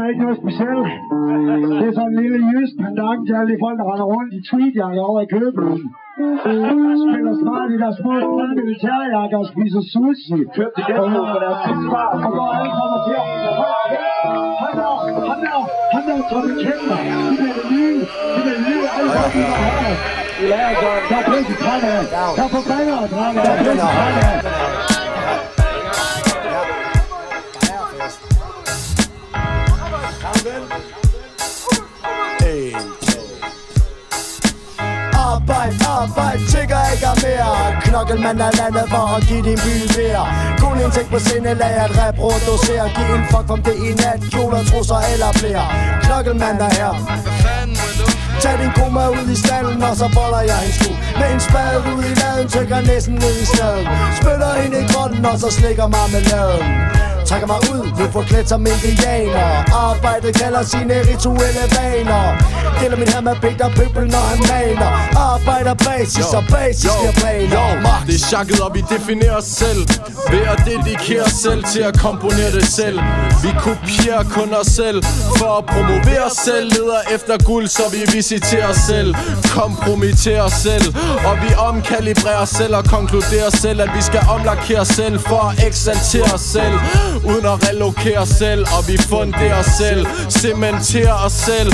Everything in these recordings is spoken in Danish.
er ikke noget specielt. Det er sådan en lille jysk pendant til alle de folk, der render rundt i tweedjakker over i København. Spiller smart i deres små strande militærjakker og spiser sushi. Køb til genbrug for deres tidsvar. Og hvor alle kommer til. Han der trafikanter. Det er det nye. Alle folk, der har her. Der er pænt i træne af. Der er forbander af træne af. Der er pænt i træne af. Arbejde, tigger ikke mere. Knokkelmand er landet for at give din by mere. Kun en ting på sindelag at reproducere. Giv en fuck om det i nat, kjoler, trusser eller flere. Knokkelmand er her. Tag din koma ud i stallen, og så boller jeg en sku. Med en spade ud i laden, tykker næsten ned i snaden. Spytter hende i grotten, og så slikker marmeladen. Trækker mig ud, nu forklædt som indianer. Arbejdet kalder sine rituelle vaner. Deler min her med Peter Pøbel, når han maler. Arbejder basis, og basis bliver planer. Det er chakket, og vi definerer os selv ved at dedikere os selv til at komponere det selv. Vi kopierer kun os selv for at promovere os selv. Leder efter guld, så vi visiterer os selv. Kompromitterer os selv, og vi omkalibrerer os selv og konkluderer os selv, at vi skal omlakere os selv for at eksaltere os selv. Uden at relokere os selv, og vi funderer os selv. Cementerer os selv.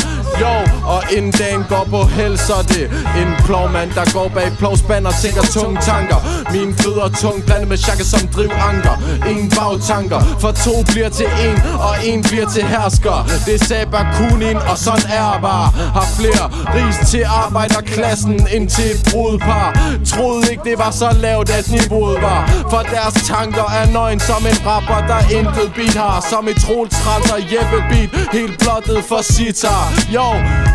Og inden dagen går på held, så er det en plovmand, der går bag plovspand og tænker tunge tanker. Mine fødder tung, blandet med chakket som drivanker. Ingen bagtanker, for to bliver til en, og en bliver til hersker. Det sagde Bakunin, og sådan er bare. Har flere ris til arbejderklassen end til et brudpar. Troede ikke det var så lavt, at niveauet var. For deres tanker er nøgen som en rapper, der intet beat har. Som et Troels og Jeppe beat, helt blottet for sitar.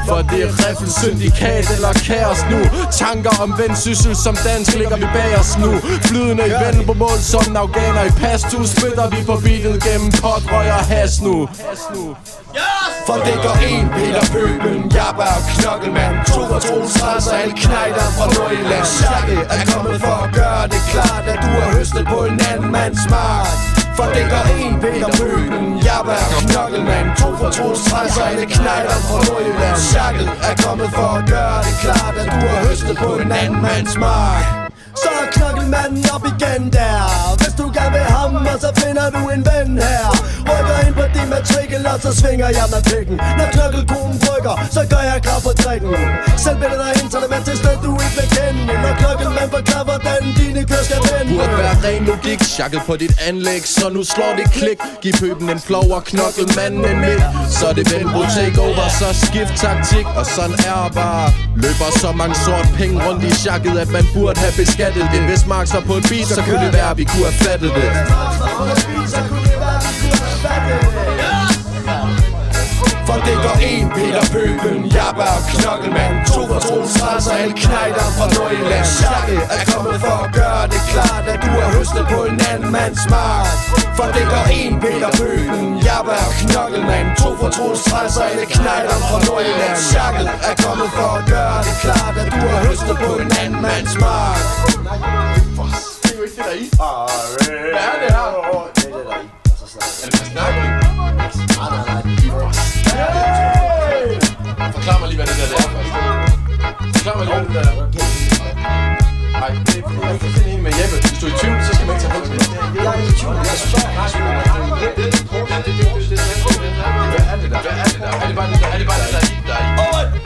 For det er riffelsyndikat eller kaos nu. Tanker om vendsyssel som dansk ligger vi bag os nu. Flydende i venden på mål som en afghaner i pastus. Spytter vi på beatet gennem pot, røg og has nu. For det går en Peter Pøbel, Jabba og Knokkelmand. To for Troels og alle knejder fra Nordjylland. Chakket er kommet for at gøre det klart, at du har høstet på en anden mands mark. For det går en Peter Pøbel, Jabba og Knokkelmand. To for Troels og alle knejder fra Nordjylland. Chakket er kommet for at gøre det klart, at du har høstet på en anden mands mark. Så er Knokkelmanden op igen der. Hvis du gerne vil ham, og så finder du en ven her. Rykker ind på din matrikel, og så svinger jeg med pikken. Når knokkelkonen brygger, så gør jeg klar på drikken. Selv billeder dig ind, så det med til sted, du ikke vil kende. Når Knokkelmand forklarer, hvordan dine kører skal vende. Burde være ren logik, chakket på dit anlæg, så nu slår det klik. Giv Pøben en flov og Knokkelmanden en midt. Så er det Venbro takeover, så skift taktik. Og sådan er bare. Løber så mange sort penge rundt i chakket, at man burde have beskattet det. Hvis Mark så på et beat, så kunne det være, at vi kunne have fattet det. For det går en Peter Pøbel, Jabba og Knokkelmand. To for Troels og alle knejder fra Nordjylland. Chakket er kommet for at gøre det klart, at du har høstet på en anden mands mark. For det går en Peter Pøbel, Jabba og Knokkelmand. To for Troels og alle knejder fra Nordjylland. Chakket er kommet for at gøre det klart, at du har høstet på en anden mands mark. Det er jo ikke det der i. Hvad er det her? Det er det der i. Er det for snakken? Forklar mig lige, hvad det der er først. Forklar mig lige, hvad det der er. Nej, det er fuldstændig enig med Jeppe. Hvis du er i tvivl, så skal man ikke tage højt. Jeg er i tvivl. Jeg er så rasende. Hvad er det der? Er det bare det der? Er det bare det der i? Arbejde!